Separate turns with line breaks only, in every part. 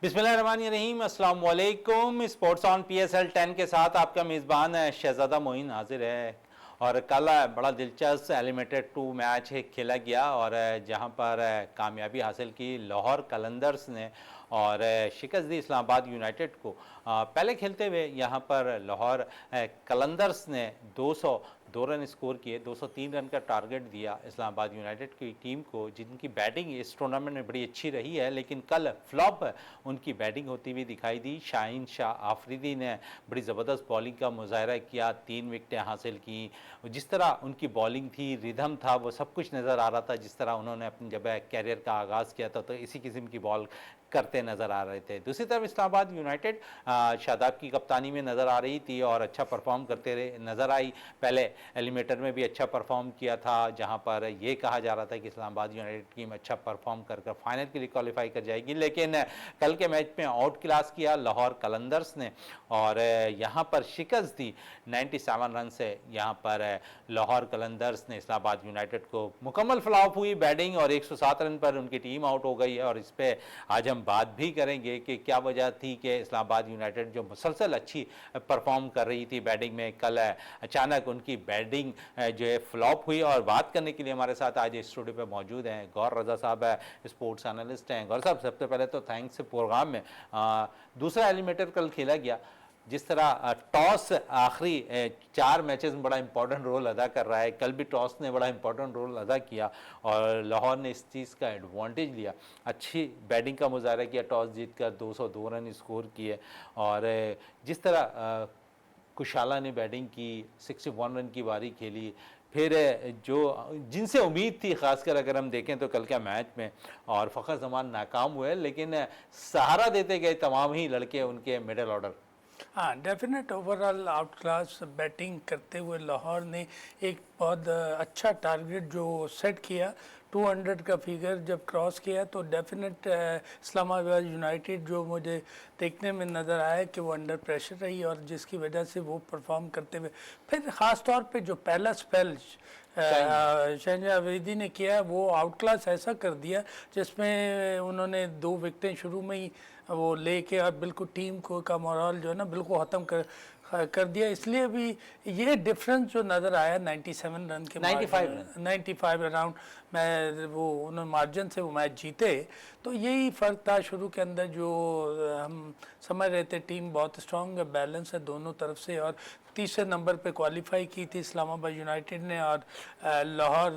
बिस्मिल्लाहिर्रहमानिर्रहीम, अस्सलाम वालेकुम। स्पोर्ट्स ऑन PSL 10 के साथ आपका मेज़बान शहजादा मोइन हाजिर है। और कल बड़ा दिलचस्प एलिमिनेटेड 2 मैच खेला गया और जहां पर कामयाबी हासिल की लाहौर कलंदर्स ने और शिकस्त दी इस्लामाबाद यूनाइटेड को। पहले खेलते हुए यहां पर लाहौर कलंदर्स ने 202 रन स्कोर किए, 203 रन का टारगेट दिया इस्लामाबाद यूनाइटेड की टीम को, जिनकी बैटिंग इस टूर्नामेंट में बड़ी अच्छी रही है। लेकिन कल फ्लॉप उनकी बैटिंग होती हुई दिखाई दी। शाहीन शाह आफरीदी ने बड़ी ज़बरदस्त बॉलिंग का मुजाहरा किया, 3 विकेटें हासिल की। जिस तरह उनकी बॉलिंग थी, रिदम था, वो सब कुछ नज़र आ रहा था। जिस तरह उन्होंने अपनी जब कैरियर का आगाज़ किया था तो इसी किस्म की बॉल करते नज़र आ रहे थे। दूसरी तरफ इस्लामाबाद यूनाइटेड शादाब की कप्तानी में नज़र आ रही थी और अच्छा परफॉर्म करते रहे नज़र आई। पहले एलिमिनेटर में भी अच्छा परफॉर्म किया था, जहां पर ये कहा जा रहा था कि इस्लामाबाद यूनाइटेड टीम अच्छा परफॉर्म कर फाइनल के लिए क्वालिफाई कर जाएगी। लेकिन कल के मैच में आउट क्लास किया लाहौर कलंदर्स ने और यहां पर शिकस्त दी 97 रन से। यहां पर लाहौर कलंदर्स ने इस्लामाबाद यूनाइटेड को मुकम्मल फ्लॉप हुई बैटिंग और 107 रन पर उनकी टीम आउट हो गई है। और इस पर आज हम बात भी करेंगे कि क्या वजह थी कि इस्लामाबाद यूनाइटेड जो मुसलसल अच्छी परफॉर्म कर रही थी बैटिंग में, कल अचानक उनकी बैटिंग जो है फ्लॉप हुई। और बात करने के लिए हमारे साथ आज स्टूडियो पे मौजूद हैं गौर रजा साहब, स्पोर्ट्स एनालिस्ट हैं। गौर साहब, सबसे पहले तो थैंक्स। प्रोग्राम में दूसरा एलिमिनेटर कल खेला गया। जिस तरह टॉस आखिरी 4 मैचेस में बड़ा इंपॉर्टेंट रोल अदा कर रहा है, कल भी टॉस ने बड़ा इंपॉर्टेंट रोल अदा किया और लाहौर ने इस चीज़ का एडवांटेज लिया, अच्छी बैटिंग का मुजाहरा किया, टॉस जीतकर 202 रन स्कोर किए। और जिस तरह कुशाला ने बैटिंग की, 61 रन की बारी खेली। फिर जो जिनसे उम्मीद थी, ख़ासकर अगर हम देखें तो कल के मैच में, और फ़खर जमान नाकाम हुए, लेकिन सहारा देते गए तमाम ही लड़के उनके मिडल ऑर्डर।
हाँ, definite overall out class batting करते हुए लाहौर ने एक बहुत अच्छा टारगेट जो सेट किया, 200 का फिगर जब क्रॉस किया तो डेफिनेट इस्लामाबाद यूनाइटेड जो मुझे देखने में नज़र आया कि वो अंडर प्रेशर रही और जिसकी वजह से वो परफॉर्म करते हुए फिर ख़ास तौर पे जो पहला स्पेल शाहीन अफरीदी ने किया वो आउट क्लास ऐसा कर दिया जिसमें उन्होंने 2 विकेटें शुरू में ही वो लेके और बिल्कुल टीम को का मोरल जो है ना बिल्कुल ख़त्म कर दिया। इसलिए भी ये डिफरेंस जो नज़र आया 97 रन के 95 अराउंड मैं वो उन्होंने मार्जिन से वो मैच जीते, तो यही फ़र्क था। शुरू के अंदर जो हम समझ रहे थे टीम बहुत स्ट्रॉन्ग है, बैलेंस है दोनों तरफ से, और तीसरे नंबर पे क्वालिफाई की थी इस्लामाबाद यूनाइटेड ने और लाहौर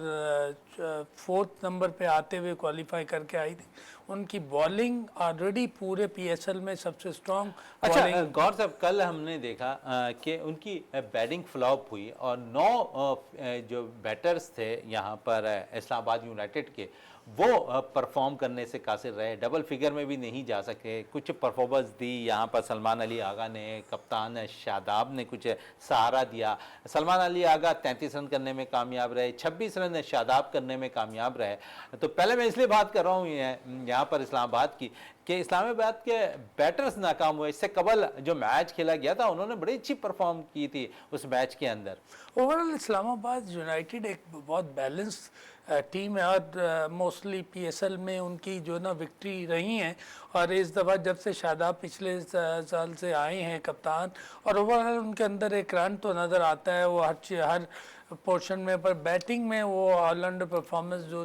4th नंबर पे आते हुए क्वालिफाई करके आई थी। उनकी बॉलिंग ऑलरेडी पूरे PSL में सबसे स्ट्रॉन्ग।
अच्छा गौर साहब, कल हमने देखा कि उनकी बैटिंग फ्लॉप हुई और 9 जो बैटर्स थे यहाँ पर इस्लामाबाद यूनाइटेड के, वो परफॉर्म करने से कासिर रहे, डबल फिगर में भी नहीं जा सके। कुछ परफॉर्मेंस दी यहाँ पर सलमान अली आगा ने, कप्तान शादाब ने कुछ सहारा दिया। सलमान अली आगा 33 रन करने में कामयाब रहे, 26 रन शादाब करने में कामयाब रहे। तो पहले मैं इसलिए बात कर रहा हूँ यहाँ पर इस्लामाबाद की कि इस्लामाबाद के बैटर्स नाकाम हुए। इससे कबल जो मैच खेला गया था उन्होंने बड़ी अच्छी परफॉर्म की थी उस मैच के अंदर।
ओवरऑल इस्लामाबाद यूनाइटेड एक बहुत बैलेंस टीम है और मोस्टली PSL में उनकी जो ना विक्ट्री रही हैं। और इस दफ़ा जब से शादाब पिछले साल से आए हैं कप्तान, और ओवरऑल उनके अंदर एक रन तो नज़र आता है वो हर पोर्शन में, पर बैटिंग में वो ऑलराउंडर परफॉर्मेंस जो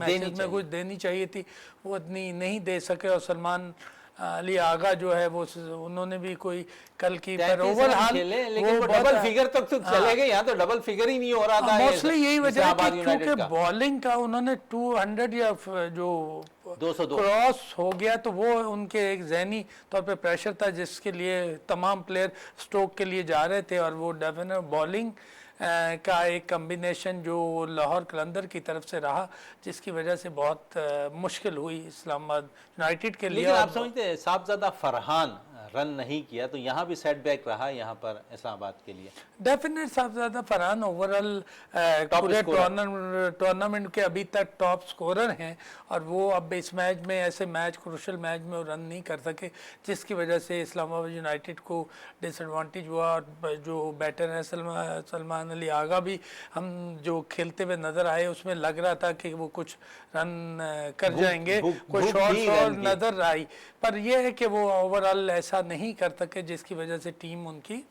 मैचेस में कुछ देनी चाहिए थी वो इतनी नहीं दे सके। और सलमान अली आगा जो है वो उन्होंने भी कोई कल की पर ओवरऑल
लेकिन वो डबल फिगर तक तो चले गए, यहाँ तो डबल फिगर ही नहीं हो रहा था।
मोस्टली यही वजह है कि क्योंकि बॉलिंग का उन्होंने 200 या जो
202
क्रॉस हो गया तो वो उनके एक जहनी तौर पे प्रेशर था जिसके लिए तमाम प्लेयर स्ट्रोक के लिए जा रहे थे। और वो डेफिनेट बॉलिंग का एक कम्बिनेशन जो लाहौर कलंदर की तरफ से रहा, जिसकी वजह से बहुत मुश्किल हुई इस्लामाबाद यूनाइटेड के लिए।
लेकिन आप समझते हैं साहबजादा फरहान रन नहीं किया, तो यहाँ भी सेटबैक रहा यहाँ पर इस्लामाबाद के लिए।
डेफिनेट सबसे ज़्यादा फरहान ओवरऑल
टॉप
पूरे
स्कोरर।
टूर्नामेंट के अभी तक टॉप स्कोरर हैं, और वो अब इस मैच में, ऐसे मैच क्रूशल मैच में वो रन नहीं कर सके, जिसकी वजह से इस्लामाबाद यूनाइटेड को डिसएडवांटेज हुआ। और जो बैटर हैं सलमान अली आगा भी हम जो खेलते हुए नज़र आए, उसमें लग रहा था कि वो कुछ रन कर जाएंगे, कुछ शॉट्स और नज़र आई, पर यह है कि वो ओवरऑल ऐसा नहीं कर सके, जिसकी वजह से टीम उनकी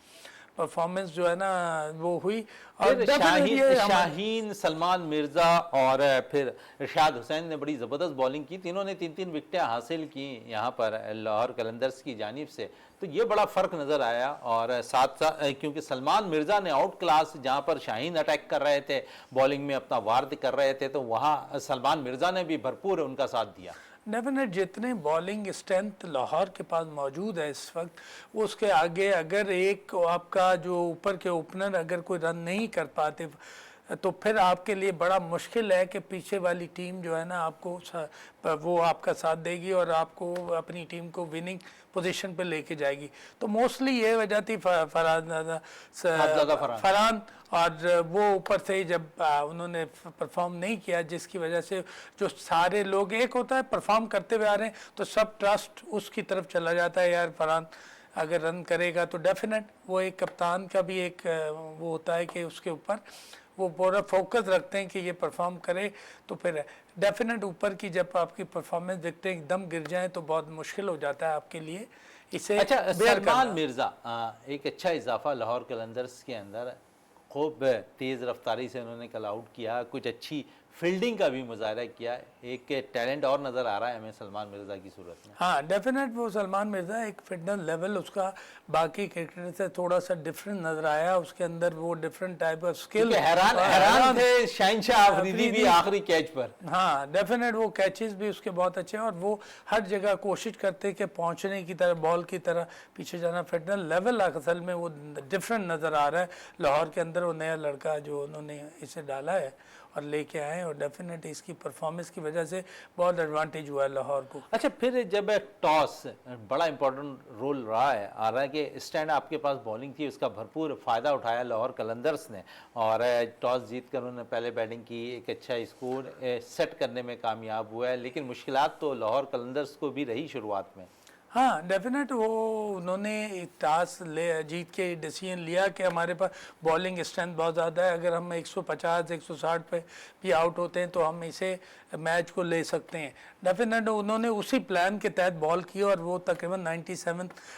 परफॉर्मेंस जो है ना वो हुई। और
फिर शाहीन, सलमान मिर्ज़ा और फिर इरशाद हुसैन ने बड़ी ज़बरदस्त बॉलिंग की, तीनों ने 3-3 विकेटें हासिल की यहाँ पर लाहौर कलंदर्स की जानिब से, तो ये बड़ा फ़र्क नज़र आया। और साथ साथ क्योंकि सलमान मिर्ज़ा ने आउट क्लास, जहाँ पर शाहीन अटैक कर रहे थे, बॉलिंग में अपना वार कर रहे थे, तो वहाँ सलमान मिर्ज़ा ने भी भरपूर उनका साथ दिया।
डेफिनेट जितने बॉलिंग स्ट्रेंथ लाहौर के पास मौजूद है इस वक्त, उसके आगे अगर एक आपका जो ऊपर के ओपनर अगर कोई रन नहीं कर पाते, तो फिर आपके लिए बड़ा मुश्किल है कि पीछे वाली टीम जो है ना आपको वो आपका साथ देगी और आपको अपनी टीम को विनिंग पोजीशन पे लेके जाएगी। तो मोस्टली ये वजह थी फरहान, और वो ऊपर से ही जब उन्होंने परफॉर्म नहीं किया, जिसकी वजह से जो सारे लोग, एक होता है परफॉर्म करते हुए आ रहे हैं तो सब ट्रस्ट उसकी तरफ चला जाता है, यार फरहान अगर रन करेगा तो डेफिनेट, वो एक कप्तान का भी एक वो होता है कि उसके ऊपर वो पूरा फोकस रखते हैं कि ये परफॉर्म करे, तो फिर डेफिनेट ऊपर की जब आपकी परफॉर्मेंस देखते हैं एकदम गिर जाए तो बहुत मुश्किल हो जाता है आपके लिए इसे।
अच्छा, सलमान मिर्ज़ा एक अच्छा इजाफा लाहौर कलंदर्स के अंदर, खूब तेज़ रफ्तारी से उन्होंने कल आउट किया, कुछ अच्छी फील्डिंग का भी मुजाहरा किया, एक टैलेंट और नज़र आ रहा है हमें सलमान मिर्ज़ा की सूरत में।
हाँ डेफिनेट वो सलमान मिर्ज़ा एक फिटनेस लेवल उसका बाकी क्रिकेटर से थोड़ा सा डिफरेंट नज़र आया, उसके अंदर वो डिफरेंट टाइप ऑफ स्किल।
हैरान थे शहंशाह अफरीदी भी आखिरी कैच पर।
हाँ डेफिनेट वो कैचेस भी उसके बहुत अच्छे हैं, और वो हर जगह कोशिश करते कि पहुँचने की तरह, बॉल की तरह पीछे जाना। फिटनेस लेवल असल में वो डिफरेंट नज़र आ रहा है लाहौर के अंदर, वो नया लड़का जो उन्होंने इसे डाला है और लेके आए, और डेफिनेट इसकी परफॉर्मेंस की वजह से बहुत एडवांटेज हुआ है लाहौर को।
अच्छा, फिर जब टॉस बड़ा इंपॉर्टेंट रोल रहा है, आ रहा है कि स्टैंड आपके पास बॉलिंग थी, उसका भरपूर फ़ायदा उठाया लाहौर कलंदर्स ने, और टॉस जीत कर उन्होंने पहले बैटिंग की, एक अच्छा स्कोर सेट करने में कामयाब हुआ है, लेकिन मुश्किलात तो लाहौर कलंदर्स को भी रही शुरुआत में।
हाँ डेफिनेट वो उन्होंने टॉस ले जीत के डिसीजन लिया कि हमारे पास बॉलिंग स्ट्रेंथ बहुत ज़्यादा है, अगर हम 150 160 पे भी आउट होते हैं तो हम इसे मैच को ले सकते हैं। डेफिनेट उन्होंने उसी प्लान के तहत बॉल की, और वो तकरीबन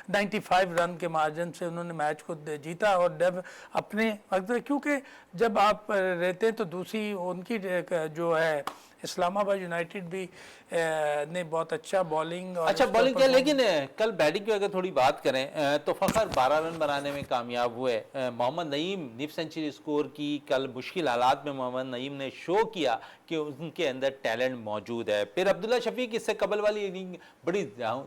95 रन के मार्जिन से उन्होंने मैच को जीता। और अपने क्योंकि जब आप रहते हैं तो दूसरी उनकी जो है इस्लामाबाद यूनाइटेड भी ने बहुत अच्छा बॉलिंग
बॉलिंग किया, लेकिन कल बैटिंग की अगर थोड़ी बात करें तो फ़खर 12 रन बनाने में कामयाब हुए। मोहम्मद नईम ने सेंचुरी स्कोर की, कल मुश्किल हालात में मोहम्मद नईम ने शो किया कि उनके अंदर टैलेंट मौजूद है। फिर अब्दुल्ला शफीक इससे कबल वाली इनिंग बड़ी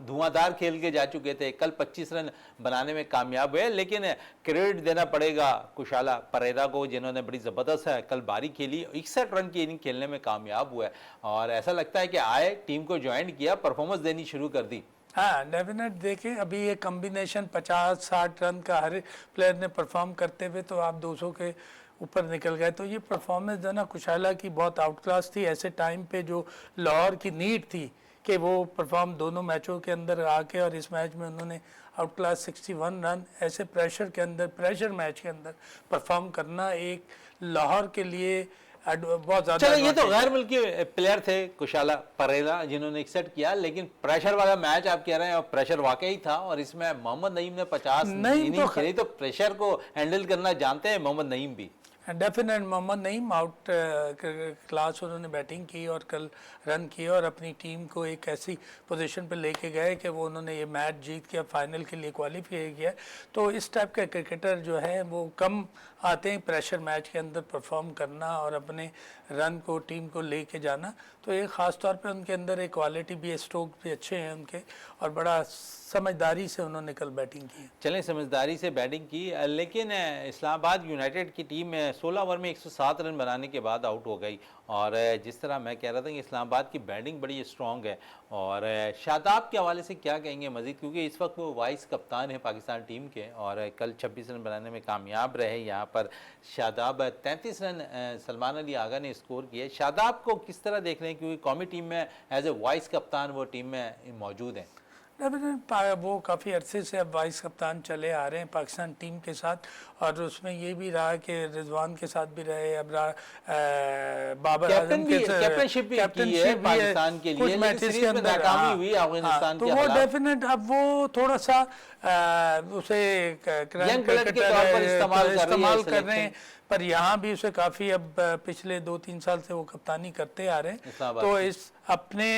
धुआंधार खेल के जा चुके थे, कल 25 रन बनाने में कामयाब हुए, लेकिन क्रेडिट देना पड़ेगा कुशाला परेरा को, जिन्होंने बड़ी ज़बरदस्त है कल बारी खेली, 61 रन की इनिंग खेलने में कामयाब हुआ, और ऐसा लगता है कि आए टीम को ज्वाइन किया, परफॉर्मेंस देनी शुरू कर दी।
हाँ डेफिनेट देखें, अभी ये कॉम्बिनेशन 50-60 रन का हर प्लेयर ने परफॉर्म करते हुए तो आप 200 के ऊपर निकल गए, तो ये परफॉर्मेंस जो ना कुशाला की बहुत आउट क्लास थी। ऐसे टाइम पे जो लाहौर की नीड थी कि वो परफॉर्म दोनों मैचों के अंदर आके, और इस मैच में उन्होंने आउट क्लास 61 रन ऐसे प्रेशर के अंदर, प्रेशर मैच के अंदर परफॉर्म करना एक लाहौर के लिए बहुत ज़्यादा।
चलो, ये तो गैर मुल्की प्लेयर थे कुशाला परेरा जिन्होंने 61 किया, लेकिन प्रेशर वाला मैच आप कह रहे हैं, और प्रेशर वाकई था, और इसमें मोहम्मद नईम ने 50 इनिंग खेली, तो प्रेशर को हैंडल करना जानते हैं मोहम्मद नईम भी।
Definite Mohammad Naeem outclass उन्होंने बैटिंग की और कल रन किए, और अपनी टीम को एक ऐसी पोजीशन पे लेके गए कि वो उन्होंने ये मैच जीत के फाइनल के लिए क्वालिफाई किया। तो इस टाइप के क्रिकेटर जो है वो कम आते हैं प्रेशर मैच के अंदर परफॉर्म करना और अपने रन को, टीम को लेके जाना। तो ये ख़ास तौर पे उनके अंदर एक क्वालिटी भी है, स्ट्रोक भी अच्छे हैं उनके, और बड़ा समझदारी से उन्होंने कल बैटिंग की।
चलें, समझदारी से बैटिंग की, लेकिन इस्लामाबाद यूनाइटेड की टीम 16 ओवर में 107 रन बनाने के बाद आउट हो गई। और जिस तरह मैं कह रहा था कि इस्लामाबाद की बैटिंग बड़ी स्ट्रॉन्ग है, और शादाब के हवाले से क्या कहेंगे मज़ीद, क्योंकि इस वक्त वो वाइस कप्तान है पाकिस्तान टीम के और कल 26 रन बनाने में कामयाब रहे। यहाँ पर शादाब 33 रन सलमान अली आगा ने स्कोर किए। शादाब को किस तरह देख रहे हैं, क्योंकि कौमी टीम में एज ए वाइस कप्तान वो टीम में मौजूद हैं?
वो काफ़ी अरसे से अब वाइस कप्तान चले आ रहे हैं पाकिस्तान टीम के साथ, और उसमें ये भी रहा कि रिजवान के साथ भी रहे, अब बाबर आजम के
कैप्टनशिप भी की है पाकिस्तान के लिए,
कुछ
लेकिन
मैचेस
सीरीज
के
में
अंदर
नाकामी हुई अफगानिस्तान
तो
के
वो
खिलाफ।
डेफिनेट अब वो थोड़ा सा उसे
यंग ब्लड के तौर पर इस्तेमाल
कर रहे हैं, पर यहाँ भी उसे काफ़ी अब पिछले 2-3 साल से वो कप्तानी करते आ रहे हैं, तो इस अपने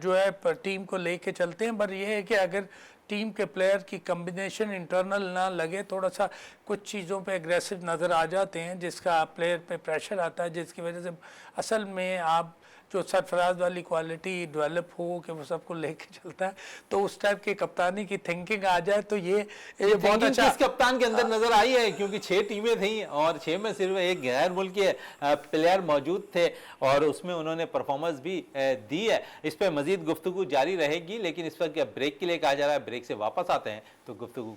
जो है टीम को लेके चलते हैं। पर यह है कि अगर टीम के प्लेयर की कम्बिनेशन इंटरनल ना लगे, थोड़ा सा कुछ चीज़ों पे एग्रेसिव नज़र आ जाते हैं जिसका प्लेयर पे प्रेशर आता है, जिसकी वजह से असल में आप जो सरफराज वाली क्वालिटी डेवलप हो कि वो सबको लेके चलता है, तो उस टाइप की कप्तानी की थिंकिंग आ जाए तो ये बहुत अच्छा
इस कप्तान के अंदर नजर आई है, क्योंकि 6 टीमें थी और 6 में सिर्फ एक गैर मुल्की प्लेयर मौजूद थे और उसमें उन्होंने परफॉर्मेंस भी दी है। इस पर मजीद गुफ्तगू जारी रहेगी, लेकिन इस वक्त ब्रेक के लिए कहा जा रहा है, ब्रेक से वापस आते हैं तो गुफ्तगू।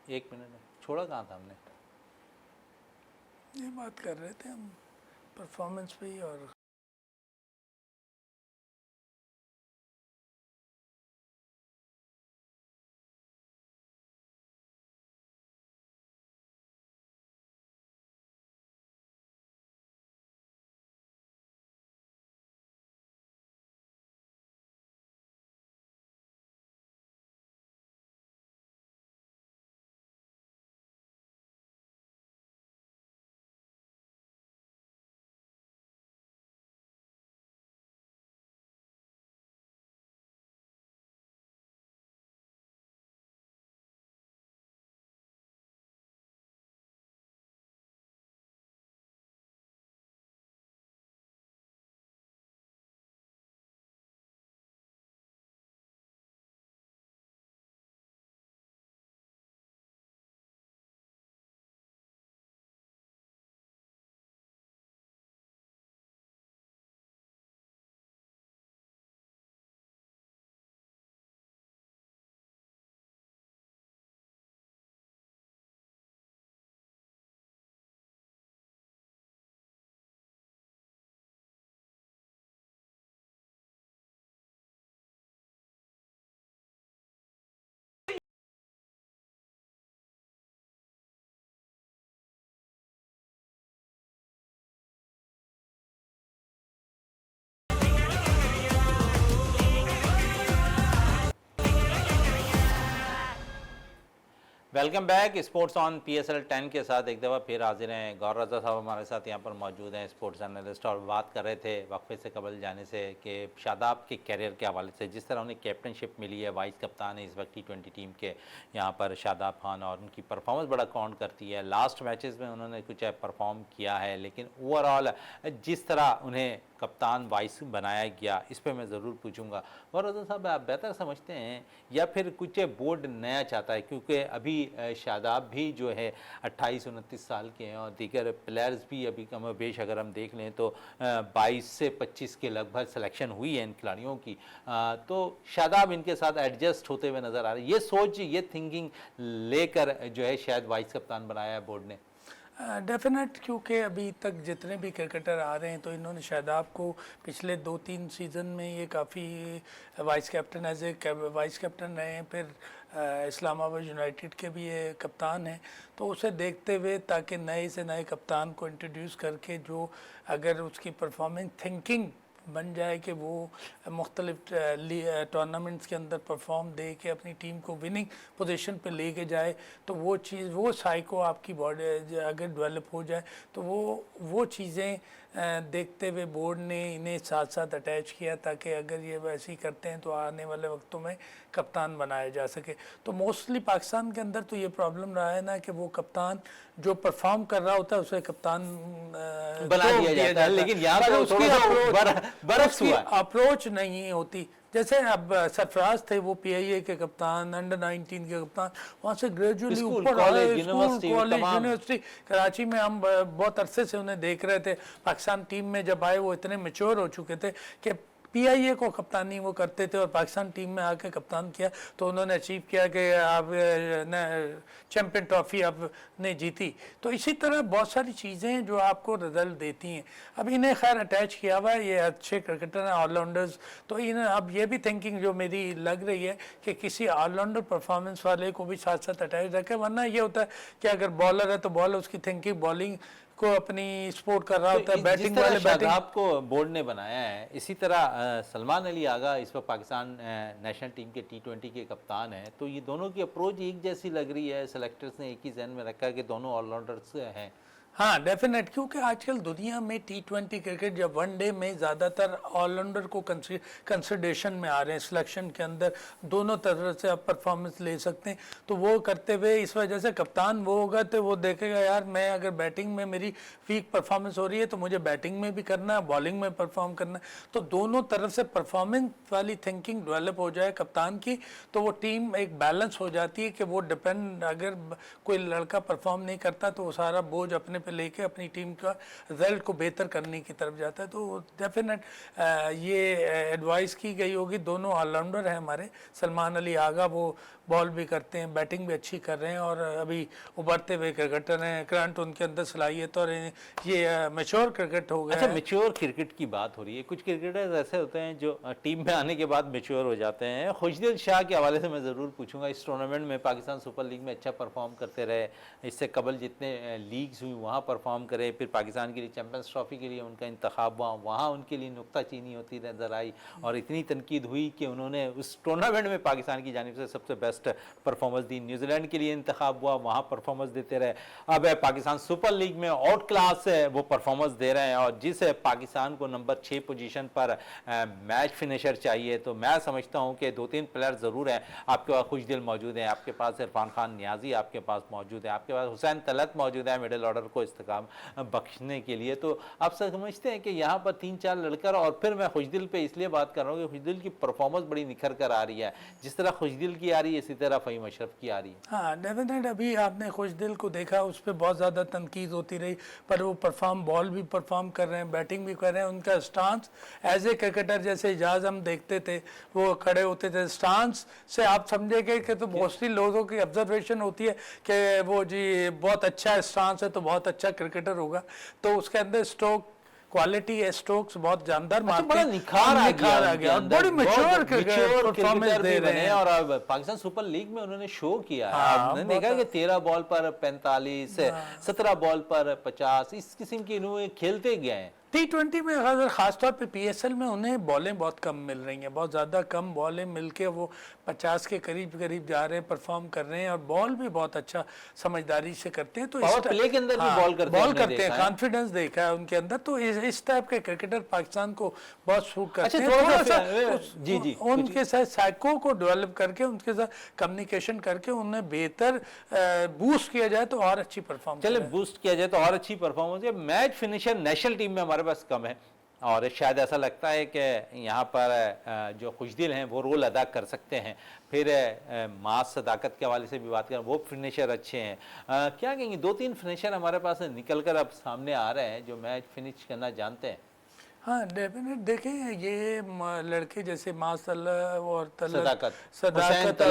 एक मिनट छोड़ा कहाँ था हमने?
ये बात कर रहे थे हम परफॉर्मेंस पे ही। और
welcome back. Sports on PSL 10 के साथ एक दफ़ा फिर हाजिर हैं। गौर रज़ा साहब हमारे साथ यहाँ पर मौजूद हैं, स्पोर्ट्स एनालिस्ट, और बात कर रहे थे वक्फे से कबल जाने से कि शादाब के कैरियर के हवाले से जिस तरह उन्हें कैप्टनशिप मिली है, वाइस कप्तान है इस वक्त T20 टीम के यहाँ पर शादाब खान, और उनकी परफॉर्मेंस बड़ा काउंट करती है। लास्ट मैचेस में उन्होंने कुछ परफॉर्म किया है, लेकिन ओवरऑल जिस तरह उन्हें कप्तान वाइस बनाया गया, इस पर मैं ज़रूर पूछूंगा। गौर रज़ा साहब, आप बेहतर समझते हैं या फिर कुछ बोर्ड नया चाहता है, क्योंकि अभी शादाब भी जो है 28-29 साल के हैं और दीगर प्लेयर्स भी अभी कम बेश अगर हम देख लें तो 22 से 25 के लगभग सिलेक्शन हुई है इन खिलाड़ियों की, तो शादाब इनके साथ एडजस्ट होते हुए नज़र आ रहे हैं। ये सोच, ये थिंकिंग लेकर जो है शायद वाइस कप्तान बनाया है बोर्ड ने।
डेफिनेट, क्योंकि अभी तक जितने भी क्रिकेटर आ रहे हैं तो इन्होंने शादाब को पिछले 2-3 सीज़न में ये काफ़ी vice captain as a vice captain रहे हैं, फिर इस्लामाबाद यूनाइटेड के भी ये कप्तान हैं, तो उसे देखते हुए ताकि नए से नए कप्तान को इंट्रोड्यूस करके जो अगर उसकी परफॉर्मेंस थिंकिंग बन जाए कि वो मुख्तलिफ टूर्नामेंट्स के अंदर परफॉर्म दे के अपनी टीम को विनिंग पोजीशन पे लेके जाए, तो वो चीज़, वो साइको आपकी बॉडी अगर डेवलप हो जाए तो वो चीज़ें देखते हुए बोर्ड ने इन्हें साथ साथ अटैच किया, ताकि अगर ये वैसे ही करते हैं तो आने वाले वक्तों में कप्तान बनाया जा सके। तो मोस्टली पाकिस्तान के अंदर तो ये प्रॉब्लम रहा है ना कि वो कप्तान जो परफॉर्म कर रहा होता है उसे कप्तान
बना दिया जाता है, लेकिन यहाँ पे
उसकी
थोड़ा सा बरक्स हुआ है।
अप्रोच नहीं होती। जैसे अब सरफराज थे, वो पीआईए के कप्तान, अंडर 19 के कप्तान, वहाँ से ग्रेजुअली
स्कूल,
ऊपर
कॉलेज,
आए,
यूनिवर्सिटी,
कॉलेज,
तमाम।
यूनिवर्सिटी। कराची में हम बहुत अरसे से उन्हें देख रहे थे। पाकिस्तान टीम में जब आए वो इतने मैच्योर हो चुके थे कि पीआईए को कप्तानी वो करते थे और पाकिस्तान टीम में आके कप्तान किया तो उन्होंने अचीव किया कि आप चैम्पियन ट्रॉफी आपने जीती। तो इसी तरह बहुत सारी चीज़ें हैं जो आपको रिजल्ट देती हैं। अब इन्हें खैर अटैच किया हुआ है, ये अच्छे क्रिकेटर हैं, ऑलराउंडर्स, तो इन्हें अब ये भी थिंकिंग जो मेरी लग रही है कि किसी ऑलराउंडर परफॉर्मेंस वाले को भी साथ साथ अटैच रखें, वरना ये होता है कि अगर बॉलर है तो बॉलर उसकी थिंकिंग बॉलिंग को अपनी सपोर्ट कर रहा होता है, बैटिंग वाले बैटिंग।
शादाब को बोर्ड ने बनाया है, इसी तरह सलमान अली आगा इस वक्त पाकिस्तान नेशनल टीम के T20 के कप्तान हैं, तो ये दोनों की अप्रोच एक जैसी लग रही है। सेलेक्टर्स ने एक ही जहन में रखा है कि दोनों ऑलराउंडर्स हैं।
हाँ डेफिनेट, क्योंकि आजकल दुनिया में T20 क्रिकेट या वनडे में ज़्यादातर ऑलराउंडर को कंसिडरेशन में आ रहे हैं, सिलेक्शन के अंदर दोनों तरह से आप परफॉर्मेंस ले सकते हैं। तो वो करते हुए इस वजह से कप्तान वो होगा तो वो देखेगा यार मैं अगर बैटिंग में मेरी वीक परफॉर्मेंस हो रही है तो मुझे बैटिंग में भी करना है, बॉलिंग में परफॉर्म करना है। तो दोनों तरफ से परफॉर्मेंस वाली थिंकिंग डेवलप हो जाए कप्तान की, तो वो टीम एक बैलेंस हो जाती है कि वो डिपेंड, अगर कोई लड़का परफॉर्म नहीं करता तो वो सारा बोझ अपने पे लेके अपनी टीम का रिजल्ट को बेहतर करने की तरफ जाता है। तो डेफिनेट ये एडवाइस की गई होगी। दोनों ऑलराउंडर हैं हमारे, सलमान अली आगा वो बॉल भी करते हैं, बैटिंग भी अच्छी कर रहे हैं और अभी उभरते हुए क्रिकेटर हैं। करंट उनके अंदर सलाहियत और ये मैच्योर क्रिकेट हो गया।
अच्छा, मैच्योर क्रिकेट की बात हो रही है। कुछ क्रिकेटर्स ऐसे होते हैं जो टीम में आने के बाद मैच्योर हो जाते हैं। खुशदिल शाह के हवाले से मैं ज़रूर पूछूंगा। इस टूर्नामेंट में पाकिस्तान सुपर लीग में अच्छा परफॉर्म करते रहे, इससे कबल जितने लीग्स हुई वहाँ परफॉर्म करे, फिर पाकिस्तान के लिए चैम्पियंस ट्रॉफी के लिए उनका इंतखाब हुआ, वहाँ उनके लिए नुक्ताचीनी होती नजर आई और इतनी तनकीद हुई कि उन्होंने उस टूर्नामेंट में पाकिस्तान की जानिब से सबसे बेस्ट परफॉर्मेंस दी। न्यूजीलैंड के लिए इंतखाब हुआ, वहाँ परफॉर्मेंस देते रहे। अब पाकिस्तान सुपर लीग में आउट क्लास वो परफॉर्मेंस दे रहे हैं और जिस पाकिस्तान को नंबर 6 पोजीशन पर मैच फिनिशर चाहिए, तो मैं समझता हूँ कि 2-3 प्लेयर ज़रूर हैं। आपके पास खुशदिल मौजूद हैं, आपके पास इरफान खान नियाजी आपके पास मौजूद है, आपके पास हुसैन तलत मौजूद है मिडिल ऑर्डर को इस्तेकाम बख्शने के लिए। तो आप समझते हैं कि यहाँ पर 3-4 लड़कर, और फिर मैं खुशदिल पे इसलिए बात कर रहा हूँ कि खुशदिल की परफॉर्मेंस बड़ी निखर कर आ रही है। जिस तरह खुशदिल की आ रही है इसी तरह फ़हीम अशरफ की आ रही है।
हाँ डेफिनेट, अभी आपने खुशदिल को देखा, उस पर बहुत ज़्यादा तनकीद होती रही, पर वो परफॉर्म, बॉल भी परफॉर्म कर रहे हैं, बैटिंग भी कर रहे हैं। उनका स्टांस एज ए क्रिकेटर, जैसे इजाज़ हम देखते थे वो खड़े होते थे, स्टांस से आप समझेंगे कि तो मोस्टली लोगों की ऑब्जर्वेशन होती है कि वो जी बहुत अच्छा स्टांस है तो बहुत अच्छा क्रिकेटर होगा। तो उसके अंदर स्ट्रोक क्वालिटी है, स्ट्रोक्स बहुत जानदार मारते
बड़ा
हैं,
निखार आ गया
और बड़ी मैच्योर परफॉर्मेंस दे रहे हैं।
और अब पाकिस्तान सुपर लीग में उन्होंने शो किया है।
हाँ,
आपने देखा कि 13 बॉल पर 45, 17 बॉल पर 50, इस किस्म के इन्होंने खेलते गए हैं।
T20 में अगर ख़ासतौर पे PSL में उन्हें बॉलें बहुत कम मिल रही हैं, बहुत ज़्यादा कम बॉलें मिलके वो 50 के करीब करीब जा रहे हैं, परफॉर्म कर रहे हैं और बॉल भी बहुत अच्छा समझदारी से करते हैं। तो
पावर प्ले के अंदर भी बॉल करते
हैं, कॉन्फिडेंस देखा है उनके अंदर। तो इस टाइप के क्रिकेटर पाकिस्तान को बहुत सूट करते हैं।
थोड़ा सा जी
उनके साथ साइको को डेवलप करके, उनके साथ कम्युनिकेशन करके उन्हें बेहतर बूस्ट किया जाए तो और अच्छी परफॉर्म,
चले बूस्ट किया जाए तो और अच्छी performance. Match finisher national team में हमारे पास कम है और शायद ऐसा लगता है कि यहाँ पर जो खुशदिल हैं वो रोल अदा कर सकते हैं। फिर मास सदाकत के हवाले से भी बात करें, वो फिनिशर अच्छे हैं। क्या कहेंगे, 2-3 फिनिशर हमारे पास निकल कर अब सामने आ रहे हैं जो मैच फिनिश करना जानते हैं।
हाँ डेफिनेट, देखें ये लड़के जैसे माशाल्लाह और
सदाकत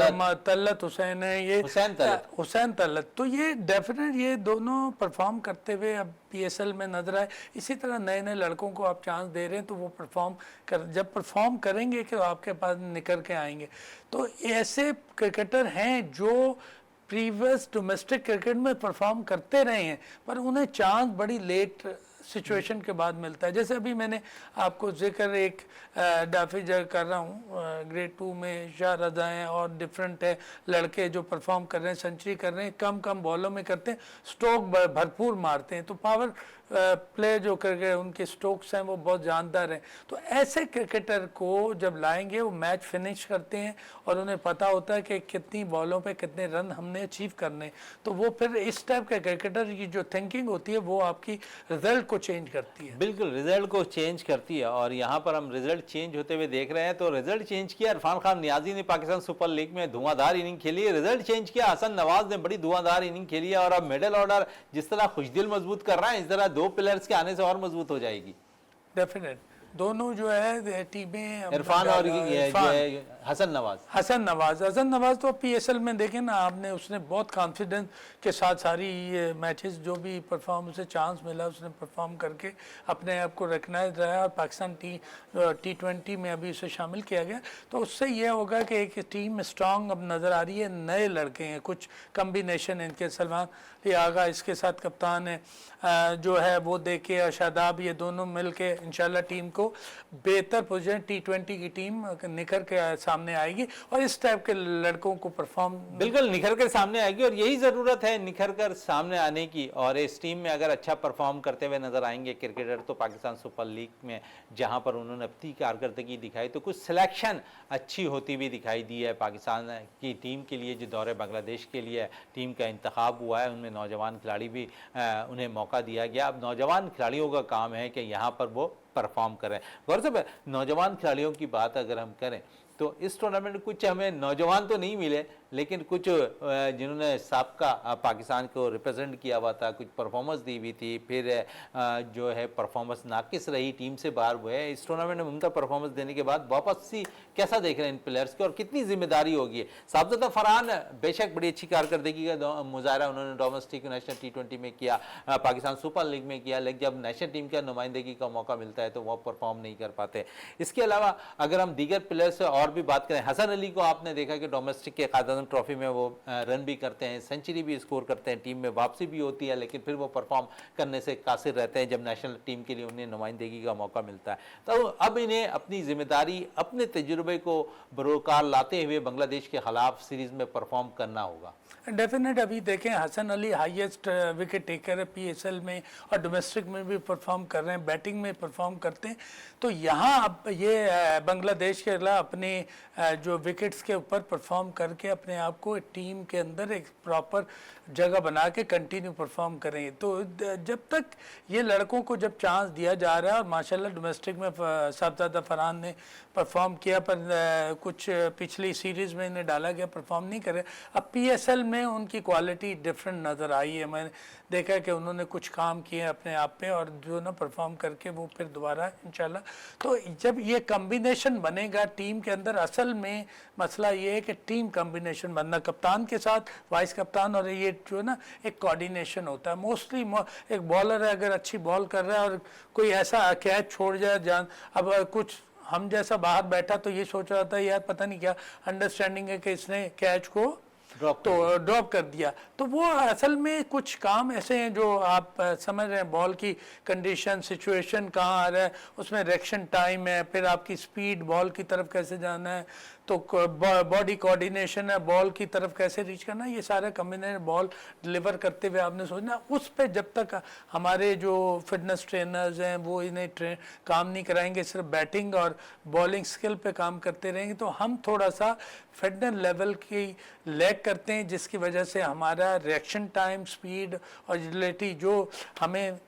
तलत हुसैन है, ये हुसैन तलत, तो ये डेफिनेट ये दोनों परफॉर्म करते हुए अब PSL में नजर आए। इसी तरह नए नए लड़कों को आप चांस दे रहे हैं तो वो जब परफॉर्म करेंगे कि आपके पास निकल के आएंगे। तो ऐसे क्रिकेटर हैं जो प्रीवियस डोमेस्टिक क्रिकेट में परफॉर्म करते रहे हैं पर उन्हें चांस बड़ी लेट सिचुएशन के बाद मिलता है। जैसे अभी मैंने आपको जिक्र एक डाफी जगह कर रहा हूँ, ग्रेड 2 में शाह रज़ा हैं और डिफरेंट है लड़के जो परफॉर्म कर रहे हैं, सेंचुरी कर रहे हैं, कम कम बॉलों में करते हैं, स्ट्रोक भरपूर मारते हैं, तो पावर प्ले जो कर गए उनके स्ट्रोक्स हैं वो बहुत जानदार हैं। तो ऐसे क्रिकेटर को जब लाएंगे वो मैच फिनिश करते हैं और उन्हें पता होता है कि कितनी बॉलों पे कितने रन हमने अचीव करने, तो वो फिर इस टाइप के क्रिकेटर की जो थिंकिंग होती है वो आपकी रिजल्ट को चेंज करती है।
बिल्कुल रिजल्ट को चेंज करती है, और यहाँ पर हम रिजल्ट चेंज होते हुए देख रहे हैं। तो रिजल्ट चेंज किया, इरफान खान नियाजी ने पाकिस्तान सुपर लीग में धुआंधार इनिंग खेली है। रिजल्ट चेंज किया, हसन नवाज ने बड़ी धुआंधार इनिंग खेली है। और अब मिडिल ऑर्डर जिस तरह खुशदिल मजबूत कर रहा है, इस तरह 2 प्लेयर्स के आने से और मजबूत हो जाएगी।
डेफिनेट दोनों जो है टीमें,
इरफान और हसन
नवाज तो पीएसएल में देखें ना आपने, उसने बहुत कॉन्फिडेंस के साथ सारी मैचेस जो भी परफॉर्म से चांस मिला उसने परफॉर्म करके अपने आप को रिकग्नाइज रहा। और पाकिस्तान T20 में अभी उसे शामिल किया गया, तो उससे यह होगा कि एक टीम स्ट्रांग अब नज़र आ रही है। नए लड़के हैं, कुछ कम्बिनेशन इनके, सलमान लियागा इसके साथ कप्तान है जो है वो देखे, और शादाब, ये दोनों मिल के इंशाल्लाह टीम को बेहतर पोजीशन T20 की टीम निखर के सामने आएगी और इस टाइप के लड़कों को परफॉर्म
बिल्कुल निखर कर सामने आएगी। और यही ज़रूरत है निखर कर सामने आने की। और इस टीम में अगर अच्छा परफॉर्म करते हुए नजर आएंगे क्रिकेटर, तो पाकिस्तान सुपर लीग में जहां पर उन्होंने अपनी कारकर्दगी दिखाई, तो कुछ सिलेक्शन अच्छी होती हुई दिखाई दी है पाकिस्तान की टीम के लिए। जो दौरे बांग्लादेश के लिए टीम का इंतखाब हुआ है, उनमें नौजवान खिलाड़ी भी उन्हें मौका दिया गया। अब नौजवान खिलाड़ियों का काम है कि यहाँ पर वो परफॉर्म करें। गौर से नौजवान खिलाड़ियों की बात अगर हम करें, तो इस टूर्नामेंट में कुछ हमें नौजवान तो नहीं मिले, लेकिन कुछ जिन्होंने साबका पाकिस्तान को रिप्रेजेंट किया हुआ था, कुछ परफॉर्मेंस दी हुई थी, फिर जो है परफॉर्मेंस नाकिस रही, टीम से बाहर हुए, इस टूर्नामेंट में उनका परफॉर्मेंस देने के बाद वापसी कैसा देख रहे हैं इन प्लेयर्स की और कितनी जिम्मेदारी होगी? साबज़ादा फरहान बेशक बड़ी अच्छी कारकर्दगी का मुजाहरा उन्होंने डोमेस्टिक नेशनल T20 में किया, पाकिस्तान सुपर लीग में किया, लेकिन जब नेशनल टीम का नुमाइंदगी का मौका मिलता है तो वो परफॉर्म नहीं कर पाते। इसके अलावा अगर हम दीगर प्लेयर्स और भी बात करें, हसन अली को आपने देखा कि डोमेस्टिक के खादम ट्रॉफी में वो रन भी करते हैं, सेंचुरी भी स्कोर करते हैं, टीम में वापसी भी होती है, लेकिन फिर वो परफॉर्म करने से कासिर रहते हैं जब नेशनल टीम के लिए उन्हें नुमाइंदगी का मौका मिलता है। तो अब इन्हें अपनी जिम्मेदारी, अपने तजुर्बे को बरोकार लाते हुए बांग्लादेश के खिलाफ सीरीज में परफॉर्म करना होगा।
डेफिनेट अभी देखें Hasan Ali highest wicket taker है पीएसएल में और डोमेस्टिक में भी परफॉर्म कर रहे हैं, बैटिंग में परफॉर्म करते हैं। तो यहाँ अब ये बांग्लादेश के खिलाफ अपने जो विकेट्स के ऊपर परफॉर्म करके अपने आप को टीम के अंदर एक प्रॉपर जगह बना के कंटिन्यू परफॉर्म करें। तो जब तक ये लड़कों को जब चांस दिया जा रहा है, और माशाल्लाह डोमेस्टिक में साबज़ादा फरहान ने परफॉर्म किया, पर कुछ पिछली सीरीज़ में इन्हें डाला गया, परफॉर्म नहीं करे। अब पीएसएल में उनकी क्वालिटी डिफरेंट नज़र आई है, मैंने देखा कि उन्होंने कुछ काम किए अपने आप पे और जो ना परफॉर्म करके वो फिर दोबारा इंशाल्लाह। तो जब ये कम्बिनेशन बनेगा टीम के अंदर, असल में मसला ये है कि टीम कम्बिनेशन बनना, कप्तान के साथ वाइस कप्तान, और ये जो ना एक कोऑर्डिनेशन होता है। मोस्टली एक बॉलर है अगर अच्छी बॉल कर रहा है और कोई ऐसा कैच छोड़ जाए जान, अब कुछ हम जैसा बाहर बैठा तो ये सोच रहा था यार पता नहीं क्या अंडरस्टैंडिंग है कि इसने कैच को ड्रॉप कर दिया। तो वो असल में कुछ काम ऐसे हैं जो आप समझ रहे हैं, बॉल की कंडीशन, सिचुएशन कहाँ आ रहा है, उसमें रिएक्शन टाइम है, फिर आपकी स्पीड, बॉल की तरफ कैसे जाना है, तो बॉडी कोऑर्डिनेशन है, बॉल की तरफ कैसे रीच करना, ये सारा कम्बिनेशन बॉल डिलीवर करते हुए आपने सोचना। उस पे जब तक हमारे जो फिटनेस ट्रेनर्स हैं वो इन्हें काम नहीं कराएंगे, सिर्फ बैटिंग और बॉलिंग स्किल पे काम करते रहेंगे, तो हम थोड़ा सा फिटनेस लेवल की लैग करते हैं, जिसकी वजह से हमारा रिएक्शन टाइम, स्पीड और एजिलिटी जो हमें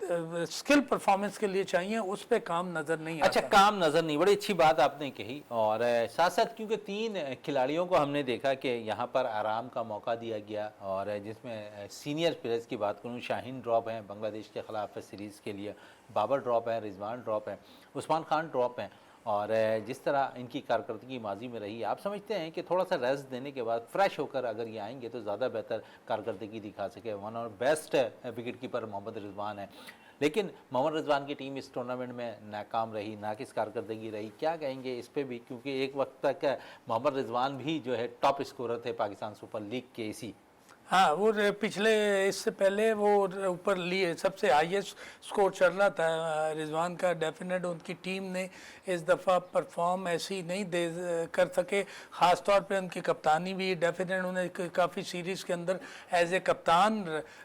स्किल परफॉर्मेंस के लिए चाहिए उस पे काम नज़र नहीं आता।
अच्छा, काम नज़र नहीं, बड़ी अच्छी बात आपने कही। और साथ साथ क्योंकि 3 खिलाड़ियों को हमने देखा कि यहाँ पर आराम का मौका दिया गया, और जिसमें सीनियर प्लेयर्स की बात करूँ, शाहीन ड्रॉप हैं बांग्लादेश के खिलाफ सीरीज़ के लिए, बाबर ड्रॉप है, रिजवान ड्रॉप है, उस्मान खान ड्रॉप हैं। और जिस तरह इनकी कारकर्दगी माजी में रही, आप समझते हैं कि थोड़ा सा रेस्ट देने के बाद फ्रेश होकर अगर ये आएंगे तो ज़्यादा बेहतर कारकर्दगी दिखा सके? वन और best wicket keeper Mohammad Rizwan है, लेकिन मोहम्मद रिजवान की टीम इस टूर्नामेंट में नाकाम रही, नाकिस कारकर्दगी रही, क्या कहेंगे इस पे भी? क्योंकि एक वक्त तक मोहम्मद रिजवान भी जो है टॉप स्कोरर थे पाकिस्तान सुपर लीग के इसी।
हाँ वो पिछले इससे पहले वो ऊपर लिए सबसे हाईएस्ट स्कोर चल रहा था रिजवान का। डेफिनेट उनकी टीम ने इस दफ़ा परफॉर्म ऐसी नहीं दे कर सके, ख़ास तौर पे उनकी कप्तानी भी। डेफिनेट उन्हें काफ़ी सीरीज़ के अंदर एज ए कप्तान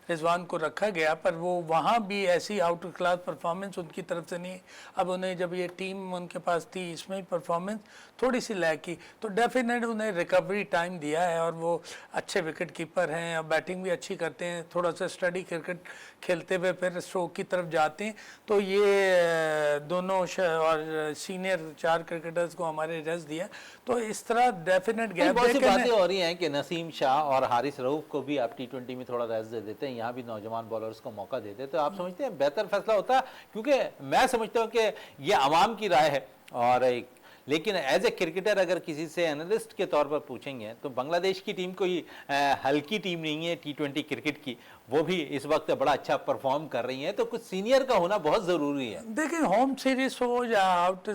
रिजवान को रखा गया, पर वो वहाँ भी ऐसी आउट क्लास परफॉर्मेंस उनकी तरफ से नहीं। अब उन्हें जब ये टीम उनके पास थी, इसमें परफॉर्मेंस थोड़ी सी लैग की, तो डेफिनेट उन्हें रिकवरी टाइम दिया है। और वो अच्छे विकेट कीपर हैं और बैटिंग भी अच्छी करते हैं। थोड़ा सा स्टडी क्रिकेट खेलते हुए फिर स्ट्रोक की तरफ जाते हैं। तो ये दोनों और सीनियर 4 क्रिकेटर्स को हमारे रेस्ट दिया। तो इस तरह डेफिनेट गैप
बहुत सी बातें हो रही हैं कि नसीम शाह और हारिस रऊफ को भी आप टी20 में थोड़ा रेस्ट दे देते हैं, यहाँ भी नौजवान बॉलर्स को मौका देते, तो आप समझते हैं बेहतर फैसला होता? क्योंकि मैं समझता हूँ कि ये आवाम की राय है, और लेकिन एज ए क्रिकेटर अगर किसी से एनालिस्ट के तौर पर पूछेंगे तो बांग्लादेश की टीम कोई हल्की टीम नहीं है टी20 क्रिकेट की, वो भी इस वक्त बड़ा अच्छा परफॉर्म कर रही है, तो कुछ सीनियर का होना बहुत ज़रूरी है।
देखिए होम सीरीज हो या आउट